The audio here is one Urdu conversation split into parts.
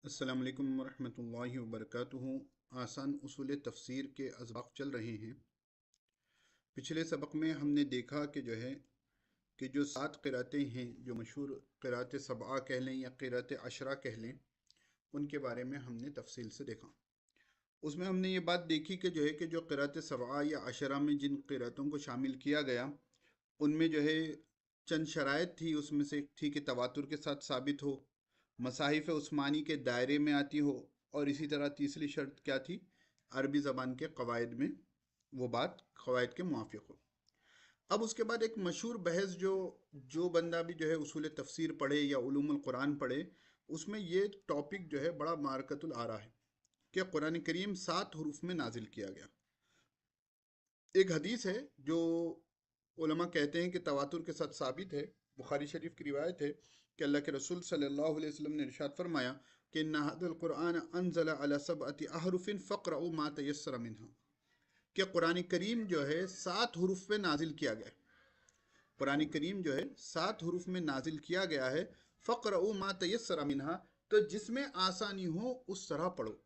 السلام علیکم ورحمۃ اللہ وبرکاتہ۔ آسان اصول تفسیر کے اسباق چل رہے ہیں۔ پچھلے سبق میں ہم نے دیکھا کہ جو 7 قراتیں ہیں، جو مشہور قرات سبعہ کہہ لیں یا قرات عشرہ کہہ لیں، ان کے بارے میں ہم نے تفصیل سے دیکھا۔ اس میں ہم نے یہ بات دیکھی کہ جو قرات سبعہ یا عشرہ میں جن قراتوں کو شامل کیا گیا، ان میں چند شرائط تھی۔ اس میں سے ایک تھی کہ تواتر کے ساتھ ثابت ہو، مصاحف عثمانی کے دائرے میں آتی ہو، اور اسی طرح تیسری شرط کیا تھی؟ عربی زبان کے قواعد میں وہ بات قواعد کے موافق ہو۔ اب اس کے بعد ایک مشہور بحث جو بندہ بھی اصول تفسیر پڑھے یا علوم القرآن پڑھے، اس میں یہ ٹاپک بڑا مارکت الآرا ہے کہ قرآن کریم 7 حروف میں نازل کیا گیا۔ ایک حدیث ہے جو علماء کہتے ہیں کہ تواتر کے ساتھ ثابت ہے، بخاری شریف کی روایت ہے کہ اللہ کے رسول صلی اللہ علیہ وسلم نے ارشاد فرمایا کہ ان ھذا القرآن انزل علی 7 احرف فاقرؤوا ما تیسر منها، کہ قرآن کریم 7 حروف میں نازل کیا گیا ہے۔ قرآن کریم 7 حروف میں نازل کیا گیا ہے۔ فاقرؤوا ما تیسر منها، تو جس میں آسانی ہو اس طرح پڑھو۔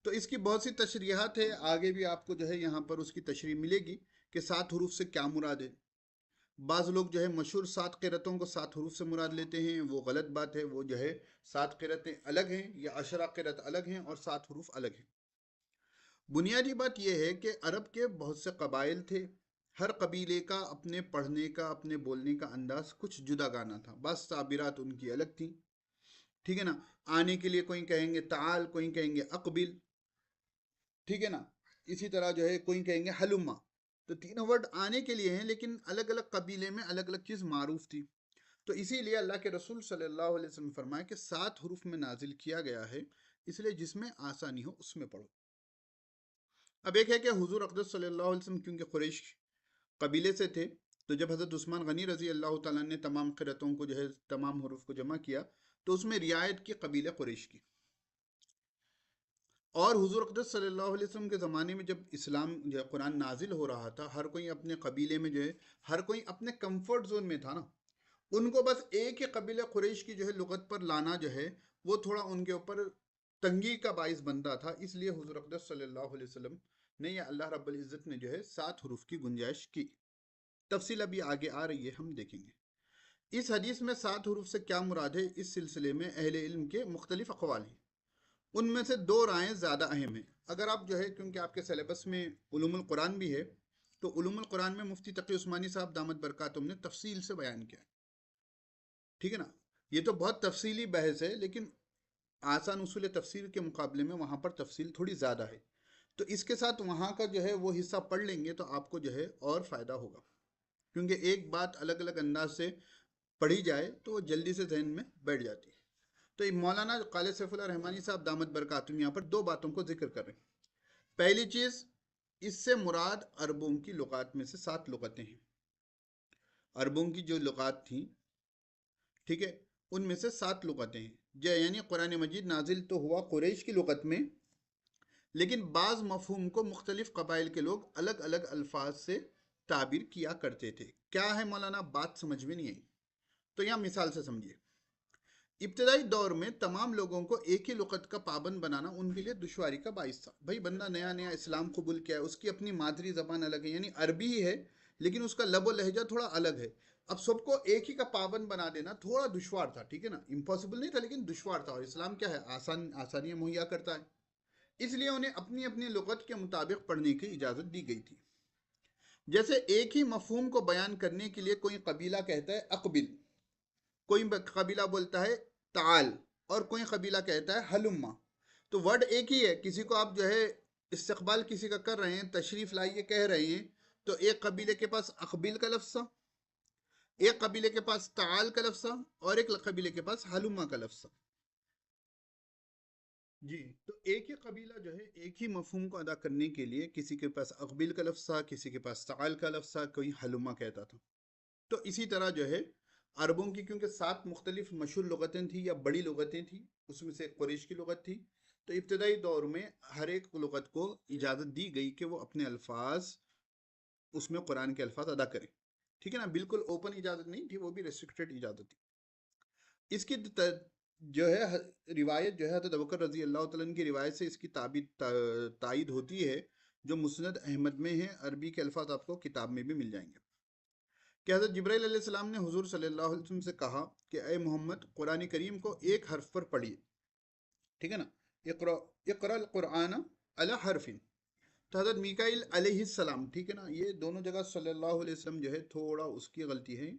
تو اس کی بہت سی تشریحات ہے، آگے بھی آپ کو یہاں پر اس کی تشریح ملے گی کہ 7 حروف سے کیا مراد ہے۔ بعض لوگ مشہور 7 قرتوں کو 7 حروف سے مراد لیتے ہیں، وہ غلط بات ہے۔ وہ 7 قرتیں الگ ہیں، یا عشرہ قرت الگ ہیں اور 7 حروف الگ ہیں۔ بنیادی بات یہ ہے کہ عرب کے بہت سے قبائل تھے، ہر قبیلے کا اپنے پڑھنے کا، اپنے بولنے کا انداز کچھ جدا گانا تھا، بعض تعبیرات ان کی الگ تھیں، ٹھیک ہے نا۔ آنے کے لیے کوئی کہیں گے تعال، کوئی کہیں گے اقبل، ٹھیک ہے نا۔ اسی طرح کوئی کہیں گے حلما۔ تو تینوں ورڈ آنے کے لیے ہیں، لیکن الگ الگ قبیلے میں الگ الگ چیز معروف تھی۔ تو اسی لیے اللہ کے رسول صلی اللہ علیہ وسلم فرمایا کہ 7 حروف میں نازل کیا گیا ہے، اس لیے جس میں آسانی ہو اس میں پڑھو۔ اب ایک ہے کہ حضور اقدس صلی اللہ علیہ وسلم کیونکہ قریش قبیلے سے تھے، تو جب حضرت عثمان غنی رضی اللہ تعالیٰ نے تمام قرتوں کو تمام حروف کو جمع کیا، تو اس میں رعایت کی قبیلہ قریش کی۔ اور حضور اقدس صلی اللہ علیہ وسلم کے زمانے میں جب اسلام قرآن نازل ہو رہا تھا، ہر کوئی اپنے قبیلے میں ہر کوئی اپنے کمفرٹ زون میں تھا نا۔ ان کو بس ایک ہی قبیلہ قریش کی لغت پر لانا وہ تھوڑا ان کے اوپر تنگی کا باعث بنتا تھا۔ اس لیے حضور اقدس صلی اللہ علیہ وسلم نے یا اللہ رب العزت نے 7 حروف کی گنجائش کی۔ تفصیل ابھی آگے آ رہی ہے، ہم دیکھیں گے۔ اس حدیث میں 7 حروف سے کیا مراد ہے، اس سلسلے میں اہل علم کے مختلف اقوال ہیں۔ ان میں سے 2 رائیں زیادہ اہم ہیں۔ اگر آپ کیونکہ آپ کے سلیبس میں علوم القرآن بھی ہے، تو علوم القرآن میں مفتی تقی عثمانی صاحب دامت برکاتہم نے تفصیل سے بیان کیا ہے، ٹھیک ہے نا۔ یہ تو بہت تفصیلی بحث ہے، لیکن آسان اصول تفسیر کے مقابلے میں وہاں پر تفصیل تھوڑی زیادہ ہے۔ تو اس کے ساتھ وہاں کا وہ حصہ پڑھ لیں گے تو آپ کو اور فائدہ ہوگا، کیونکہ ایک بات الگ الگ انداز سے پڑھی جائے تو وہ جلدی سے ذہن میں بیٹھ جاتی ہے۔ تو مولانا قاری سیف اللہ رحمانی صاحب دامت برکاتہم یہاں پر 2 باتوں کو ذکر کر رہے ہیں۔ پہلی چیز، اس سے مراد عربوں کی لغات میں سے 7 لغتیں ہیں۔ عربوں کی جو لغات تھیں، ٹھیک ہے، ان میں سے 7 لغتیں ہیں۔ یعنی قرآن مجید نازل تو ہوا قریش کی لغت میں، لیکن بعض مفہوم کو مختلف قبائل کے لوگ الگ الگ الفاظ سے تعبیر کیا کرتے تھے۔ کیا ہے مولانا، بات سمجھ میں نہیں آئی؟ تو یہاں مثال سے سمجھیے۔ ابتدائی دور میں تمام لوگوں کو ایک ہی لغت کا پابند بنانا ان کے لیے دشواری کا باعث تھا۔ بھائی بندہ نیا نیا اسلام قبول کیا ہے، اس کی اپنی مادری زبان الگ ہے، یعنی عربی ہی ہے، لیکن اس کا لب و لہجہ تھوڑا الگ ہے۔ اب سب کو ایک ہی کا پابند بنا دینا تھوڑا دشوار تھا، ٹھیک ہے نا، امپاسبل نہیں تھا لیکن دشوار تھا۔ اور اسلام کیا ہے، آسانیاں مہیا کرتا ہے، اس لیے انہیں اپنی اپنی لغت کے مطابق پڑھنے کی اجازت دی گئی تھی۔ جیسے ایک ہی مفہوم کو بیان کرنے کے لیے کوئی قبیلہ کہتا ہے اقبل، کوئی قبیلہ بولتا ہے تعال، اور کوئی قبیلہ کہتا ہے حلما۔ تو ورڈ ایک ہی ہے، کسی کو آپ استقبال کسی کا کر رہے ہیں، تشریف لائیے کہہ رہے ہیں، تو ایک قبیلے کے پاس اقبل کا لفظ، ایک قبیلے کے پاس تعال کا لفظ، اور ایک قبیلے کے پاس حلما کا لفظ۔ جی، تو ایک ہی قبیلہ ایک ہی مفہوم کو ادا کرنے کے لیے کسی کے پاس اقبل کا لفظ تھا، کسی کے پاس تعال کا لفظ تھا، کوئی حلما کہتا تھا۔ تو اسی طرح عربوں کی کیونکہ 7 مختلف مشہور لغتیں تھیں یا بڑی لغتیں تھیں، اس میں سے قریش کی لغت تھی، تو ابتدائی دور میں ہر ایک لغت کو اجازت دی گئی کہ وہ اپنے الفاظ اس میں قرآن کے الفاظ ادا کریں، ٹھیک ہے نا۔ بالکل اوپن اجازت نہیں تھی، وہ بھی ریسٹرکٹڈ اجازت تھی۔ اس کی جو ہے روایت جو ہے حضرت ابوبکر رضی اللہ تعالیٰ عنہ کی روایت سے اس کی تائید ہوتی ہے، جو مسند احمد میں ہے۔ عربی کے الفاظ آپ کو کتاب میں بھی مل جائیں گے کہ حضرت جبرائیل علیہ السلام نے حضور صلی اللہ علیہ وسلم سے کہا کہ اے محمد، قرآن کریم کو ایک حرف پر پڑھیے، ٹھیک ہے نا، اقرا اقرا القرآن علی حرف۔ تو حضرت میکائیل علیہ السلام، ٹھیک ہے نا، یہ دونوں جگہ صلی اللہ علیہ وسلم جو ہے تھوڑا اس کی غلطی ہے،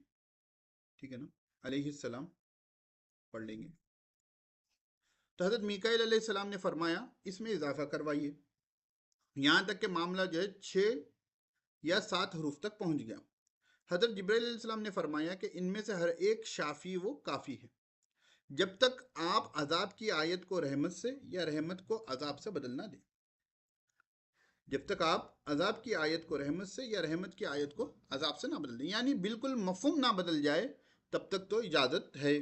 ٹھیک ہے نا، علیہ السلام پڑھ لیں گے۔ تو حضرت میکائیل علیہ السلام نے فرمایا اس میں اضافہ کروائیے، یہاں تک کہ معاملہ جو ہے 6 یا 7 حروف تک پہنچ گیا۔ حضرت جبرائیل علیہ السلام نے فرمایا کہ ان میں سے ہر ایک شافی و کافی ہے، جب تک آپ عذاب کی آیت کو رحمت سے یا رحمت کو عذاب سے بدل نہ دیں۔ جب تک آپ عذاب کی آیت کو رحمت سے یا رحمت کی آیت کو عذاب سے نہ بدل دیں، یعنی بالکل مفہوم نہ بدل جائے، تب تک تو اجازت ہے۔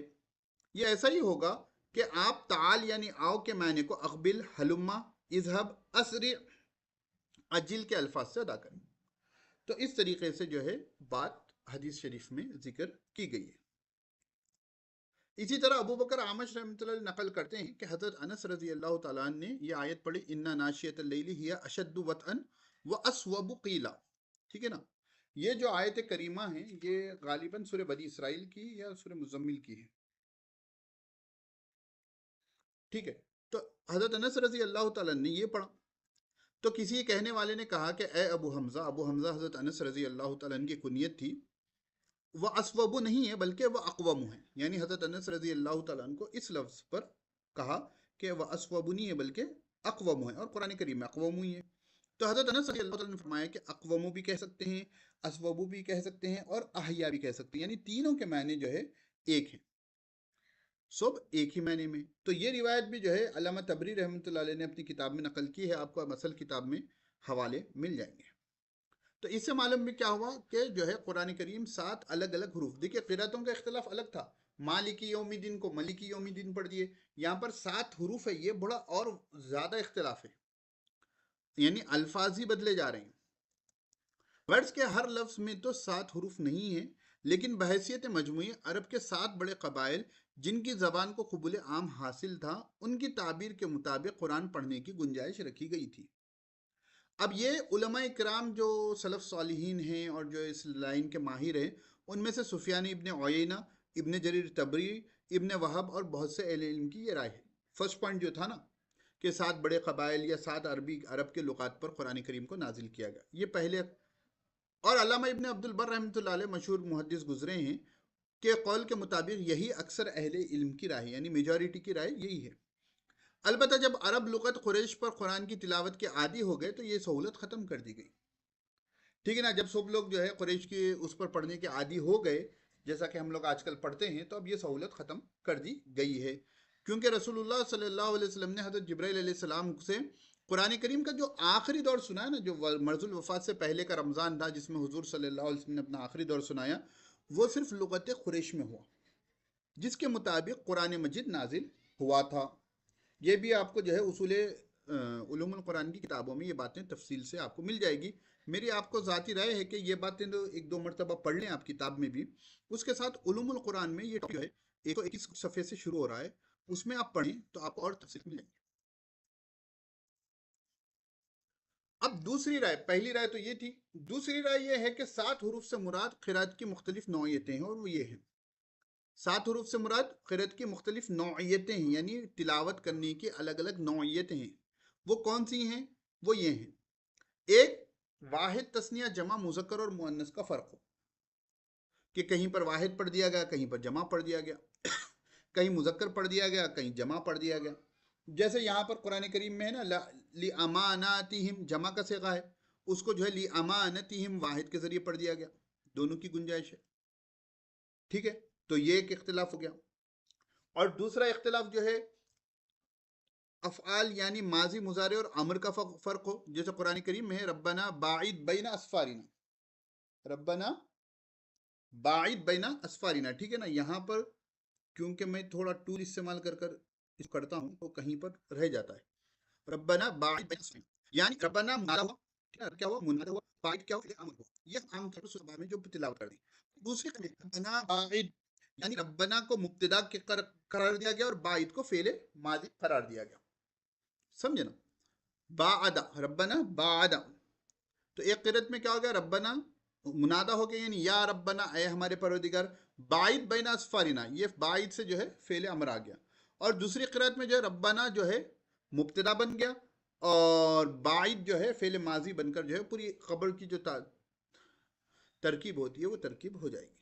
یہ ایسا ہی ہوگا کہ آپ تعال یعنی آؤ کے معنی کو اقبل، حلما، اذهب، اسرع، اجل کے الفاظ سے ادا کریں۔ تو اس طریقے سے جو ہے بات حدیث شریف میں ذکر کی گئی ہے۔ اسی طرح ابو بکر عامش رحمۃ اللہ علیہ نقل کرتے ہیں کہ حضرت انس رضی اللہ تعالیٰ عنہ نے یہ آیت پڑھی، اِنَّ نَاشِئَةَ اللَّيْلِ هِيَ أَشَدُّ وَطْئًا وَأَصْوَبُ قِيلًا، ٹھیک ہے نا۔ یہ جو آیت کریمہ ہیں یہ غالباً سورہ بنی اسرائیل کی یا سورہ مزمل کی ہے، ٹھیک ہے۔ تو حضرت انس رضی اللہ تعالیٰ نے یہ پڑھا، تو کسی کہنے والے نے کہا کہ اے ابو حمزہ، ابو حمزہ حضرت انس رضی اللہ تعالیٰ عنہ کی کنیت تھی، وہ اسوبو نہیں ہے بلکہ وہ اقوم ہے، یعنی حضرت انس رضی اللہ تعالیٰ عنہ کو اس لفظ پر کہا کہ وہ اسوبو نہیں ہے بلکہ اقوم ہے، اور قرآن کریم میں اقوم ہی ہے۔ تو حضرت انس رضی اللہ تعالیٰ نے فرمایا کہ اقوم بھی کہہ سکتے ہیں، اسوبو بھی کہہ سکتے ہیں، اور احیا بھی کہہ سکتے ہیں، یعنی تینوں کے معنی جو ہے ایک ہیں، سب ایک ہی معنی میں۔ تو یہ روایت بھی جو ہے علامہ طبری رحمۃ اللہ علیہ نے اپنی کتاب میں نقل کی ہے، آپ کو مثل کتاب میں حوالے مل جائیں گے۔ تو اس سے معلوم بھی کیا ہوا کہ جو ہے قرآن کریم 7 الگ الگ حروف، دیکھیے قرأتوں کا اختلاف الگ تھا، مالکی یوم الدین کو ملکی یوم الدین پڑھ دیے، یہاں پر 7 حروف ہے، یہ بڑا اور زیادہ اختلاف ہے، یعنی الفاظ ہی بدلے جا رہے ہیں۔ ورڈز کے ہر لفظ میں تو 7 حروف نہیں ہیں، لیکن بحیثیت مجموعی عرب کے 7 بڑے قبائل جن کی زبان کو قبول عام حاصل تھا، ان کی تعبیر کے مطابق قرآن پڑھنے کی گنجائش رکھی گئی تھی۔ اب یہ علماء کرام جو سلف صالحین ہیں اور جو اس لائن کے ماہر ہیں، ان میں سے سفیان ابن عیینہ، ابن جریر طبری، ابن وہب اور بہت سے اہل علم کی یہ رائے ہے۔ فرسٹ پوائنٹ جو تھا نا کہ 7 بڑے قبائل یا 7 عرب کے لغات پر قرآن کریم کو نازل کیا گیا، یہ پہلے۔ اور علامہ ابن عبد البر رحمۃ اللہ علیہ مشہور محدث گزرے ہیں کہ قول کے مطابق یہی اکثر اہل علم کی رائے، یعنی میجورٹی کی رائے یہی ہے۔ البتہ جب عرب لغت قریش پر قرآن کی تلاوت کے عادی ہو گئے تو یہ سہولت ختم کر دی گئی، ٹھیک ہے نا۔ جب سب لوگ جو ہے قریش کی اس پر پڑھنے کے عادی ہو گئے، جیسا کہ ہم لوگ آج کل پڑھتے ہیں، تو اب یہ سہولت ختم کر دی گئی ہے، کیونکہ رسول اللہ صلی اللہ علیہ وسلم نے حضرت جبرائیل علیہ السلام سے قرآن کریم کا جو آخری دور سنا ہے نا، جو مرض الوفات سے پہلے کا رمضان تھا جس میں حضور صلی اللہ علیہ وسلم نے اپنا آخری دور سنایا، وہ صرف لغت قریش میں ہوا، جس کے مطابق قرآن مجید نازل ہوا تھا۔ یہ بھی آپ کو جو ہے اصول علوم القرآن کی کتابوں میں یہ باتیں تفصیل سے آپ کو مل جائے گی۔ میری آپ کو ذاتی رائے ہے کہ یہ باتیں تو 1-2 مرتبہ پڑھ لیں آپ کتاب میں بھی، اس کے ساتھ علوم القرآن میں یہ جو ہے 121 صفحے سے شروع ہو رہا ہے، اس میں آپ پڑھیں تو آپ کو اور تفصیل مل جائے گی۔ اب دوسری رائے، پہلی رائے تو یہ تھی، دوسری رائے یہ ہے کہ 7 حروف سے مراد قرأت کی مختلف نوعیتیں ہیں، اور وہ یہ ہیں 7 حروف سے مراد قرأت کی مختلف نوعیتیں ہیں، یعنی تلاوت کرنے کی الگ الگ نوعیتیں ہیں۔ وہ کون سی ہیں؟ وہ یہ ہیں، ایک، واحد تثنیہ جمع مذکر اور مؤنث کا فرق ہو، کہ کہیں پر واحد پڑھ دیا گیا، کہیں پر جمع پڑھ دیا گیا، کہیں مذکر پڑھ دیا گیا، کہیں جمع پڑھ دیا گیا۔ جیسے یہاں پر قرآن کریم میں ہے نا لِأَمَانَاتِهِمْ جمع کا صیغہ ہے، اس کو جو ہے لِأَمَانَتِهِمْ واحد کے ذریعے پڑھ دیا گیا، دونوں کی گنجائش ہے، ٹھیک ہے۔ تو یہ ایک اختلاف ہو گیا۔ اور دوسرا اختلاف جو ہے افعال یعنی ماضی، مضارع اور امر کا فرق ہو، جیسے قرآن کریم میں ہے ربنا باعد بین اسفارنا، ربنا باعد بین اسفارنا، ٹھیک ہے نا۔ یہاں پر کیونکہ میں تھوڑا ٹول استعمال کر اس کرتا ہوں تو کہیں پر رہ جاتا ہے، ربنا باعد بین اسفارنا، یعنی ربنا منادہ ہوا، کیا ہوا؟ منادہ ہوا، باعد کیا ہوا؟ امر ہوا۔ یہ عام طور پر میں جو تلاوت کر دی۔ دوسری ربنا باعد یعنی ربنا کو مبتدا کے قرار دیا گیا اور باعد کو فعل ماضی قرار دیا گیا. سمجھے نا؟ باعد ربنا باعد. تو ایک قرات میں کیا ہو گیا؟ ربنا منادہ ہو گیا، یعنی یا ربنا اے ہمارے پروردگار، باعد بین اسفارنا، یہ باعد سے جو ہے فعل امر آ گیا. اور دوسری قرات میں جو ہے ربنا جو ہے مبتدا بن گیا اور باعد جو ہے فعل ماضی بن کر جو ہے پوری خبر کی جو ترکیب ہوتی ہے وہ ترکیب ہو جائے گی.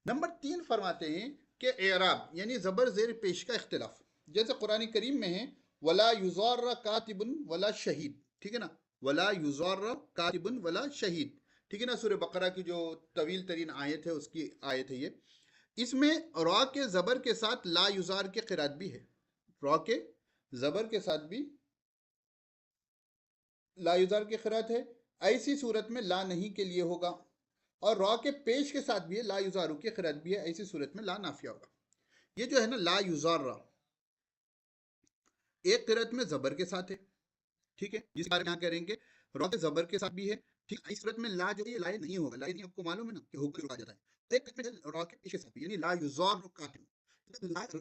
نمبر 3 فرماتے ہیں کہ اعراب یعنی زبر زیر پیش کا اختلاف. جیسے قرآن کریم میں ہے ولا یزار کاتب ولا شہید، ٹھیک ہے نا، ولا یزار کاتب ولا شہید، ٹھیک ہے نا. سورہ بقرہ کی جو طویل ترین آیت ہے اس کی آیت ہے یہ. اس میں را کے زبر کے ساتھ لا یزار کے قرات بھی ہے، را کے زبر کے ساتھ بھی لا یزار کی قرات ہے. ایسی صورت میں لا نہیں کے لیے ہوگا، اور را کے پیش کے ساتھ بھی ہے، لا یزارو کی قرات بھی ہے، ایسی صورت میں لا نافیہ ہوگا. یہ جو ہے نا لا یزار ایک قرات میں زبر کے ساتھ ہے، ٹھیک ہے، جس بارے میں یہاں کہہ رہے ہیں کہ را کے زبر کے ساتھ بھی ہے، ٹھیک. اس صورت میں لا جو ہے لا نہیں ہوگا، لا نہیں آپ کو معلوم ہے نا کہ ہو کے رکا جاتا ہے. ایک قرات میں را کے پیش کے ساتھ بھی، یعنی لا یزار کاتب،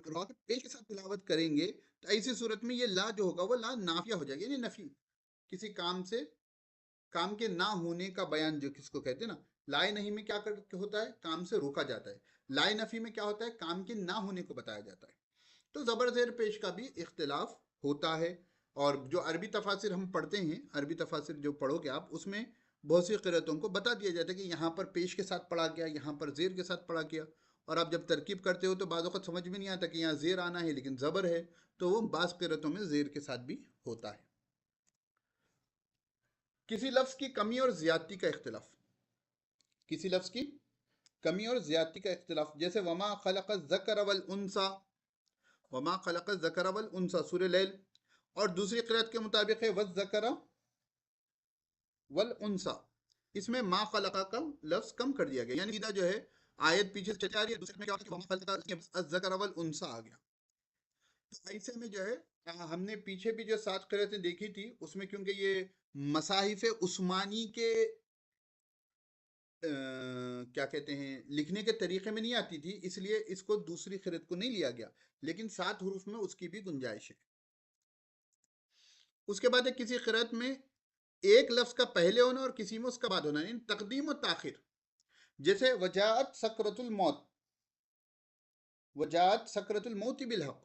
را کے پیش کے ساتھ تلاوت کریں گے تو ایسی صورت میں یہ لا جو ہوگا وہ لا نافیہ ہو جائے گا، یعنی نفی، کسی کام سے کام کے نہ ہونے کا بیان جو کس کو کہتے ہیں نا. لائے نہیں میں کیا ہوتا ہے؟ کام سے روکا جاتا ہے. لائے نفی میں کیا ہوتا ہے؟ کام کے نہ ہونے کو بتایا جاتا ہے. تو زبر زیر پیش کا بھی اختلاف ہوتا ہے. اور جو عربی تفاسیر ہم پڑھتے ہیں، عربی تفاسیر جو پڑھو گے آپ، اس میں بہت سی قرأتوں کو بتا دیا جاتا ہے کہ یہاں پر پیش کے ساتھ پڑھا گیا، یہاں پر زیر کے ساتھ پڑھا گیا. اور آپ جب ترکیب کرتے ہو تو بعض اوقات سمجھ میں نہیں آتا کہ یہاں زیر آنا ہے لیکن زبر ہے، تو وہ بعض قرأتوں میں زیر کے ساتھ بھی ہوتا ہے. کسی لفظ کی کمی اور زیادتی کا اختلاف، کسی لفظ کی کمی اور زیادتی کا اختلاف. جیسے وما خلق الذکر والانثى، وما خلق الذکر والانثى سورہ لیل، اور دوسری قرأت کے مطابق ہے والذکر والانثى. اس میں ما خلق کا لفظ کم کر دیا گیا، یعنی سیدھا جو ہے آیت پیچھے چلی آ رہی ہے، دوسرے میں کیا ہوتا ہے کہ وما خلق الذکر والانثى آ گیا. تو ایسے میں جو ہے ہم نے پیچھے بھی جو 7 قرأتیں دیکھی تھی اس میں کیونکہ یہ مصاحف عثمانی کے کیا کہتے ہیں لکھنے کے طریقے میں نہیں آتی تھی، اس لیے اس کو دوسری قرأت کو نہیں لیا گیا، لیکن 7 حروف میں اس کی بھی گنجائش ہے. اس کے بعد ہے کسی قرأت میں ایک لفظ کا پہلے ہونا اور کسی میں اس کا بعد ہونا، یعنی تقدیم و تاخیر. جیسے وجاءت سکرۃ الموت، وجاءت سکرۃ الموت بالحق،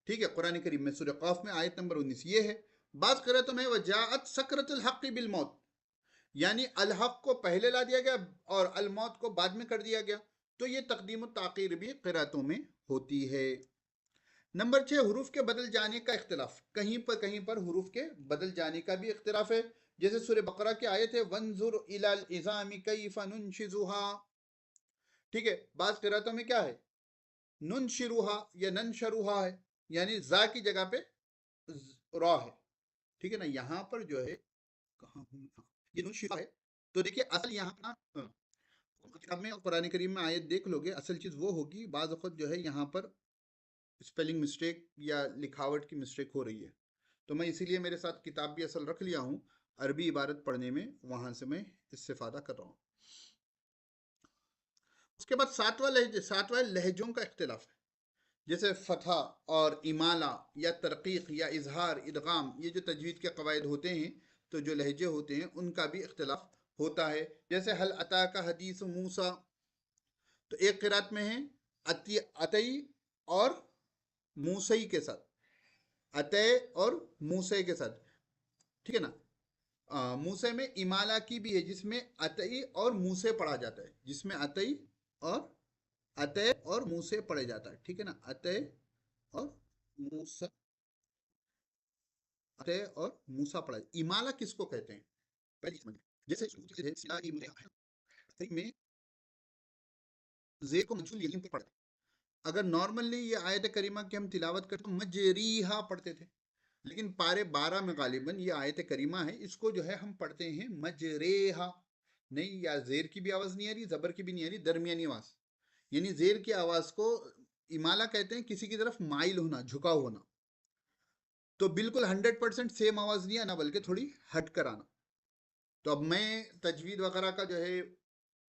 ٹھیک ہے، قرآن کریم میں سورہ قاف میں آیت نمبر 19 یہ ہے. بعض قرأتوں میں وجاءت سکرۃ الحق بالموت، یعنی الحق کو پہلے لا دیا گیا اور الموت کو بعد میں کر دیا گیا. تو یہ تقدیم و تاخیر بھی قرأتوں میں ہوتی ہے. نمبر 6 حروف کے بدل جانے کا اختلاف. کہیں پر حروف کے بدل جانے کا بھی اختلاف ہے. جیسے سورہ بقرہ کی آیت ہے وانظر الی العظام کیف ننشزها، ٹھیک ہے. بعض قرأتوں میں کیا ہے؟ ننشرها یا ننشرها ہے، یعنی زا کی جگہ پہ را ہے، ٹھیک ہے نا. یہاں پر جو ہے کہاں یہ ننشرها ہے، تو دیکھیے اصل یہاں کتاب میں اور قرآن کریم میں آیت دیکھ لو گے، اصل چیز وہ ہوگی بعض وقت جو ہے یہاں پر اسپیلنگ مسٹیک یا لکھاوٹ کی مسٹیک ہو رہی ہے. تو میں اسی لیے میرے ساتھ کتاب بھی اصل رکھ لیا ہوں، عربی عبارت پڑھنے میں وہاں سے میں استفادہ کر رہا ہوں. اس کے بعد 7واں لہجوں کا اختلاف ہے. جیسے فتح اور امالہ یا ترقیق یا اظہار ادغام، یہ جو تجوید کے قواعد ہوتے ہیں تو جو لہجے ہوتے ہیں ان کا بھی اختلاف ہوتا ہے. جیسے حل اتاک حدیث موسیٰ، تو ایک قرات میں ہے اتی اور موسئی کے ساتھ، اتے اور موسے کے ساتھ، ٹھیک ہے نا. موسے میں امالہ کی بھی ہے جس میں اتی اور موسے پڑھا جاتا ہے، جس میں اتی اور اتے اور موسے پڑھے جاتا ہے، ٹھیک ہے نا. اتے اور موسا، اتے اور موسا پڑھا. امالہ کس کو کہتے ہیں پہلے سمجھیں. جیسے میں زیر کو منصوب یہیں پہ پڑھتے ہیں. اگر نارملی یہ آیت کریمہ کی ہم تلاوت کرتے تو مجریہا پڑھتے تھے، لیکن پارے 12 میں غالباً یہ آیت کریمہ ہے، اس کو جو ہے ہم پڑھتے ہیں مجریہا. نہیں، یا زیر کی بھی آواز نہیں آ رہی، زبر کی بھی نہیں آ رہی، درمیانی آواز، یعنی زیر کی آواز کو امالہ کہتے ہیں کسی کی طرف مائل ہونا، جھکا ہونا. تو بالکل 100% سیم آواز نہیں آنا بلکہ تھوڑی ہٹ کر آنا. تو اب میں تجوید وغیرہ کا جو ہے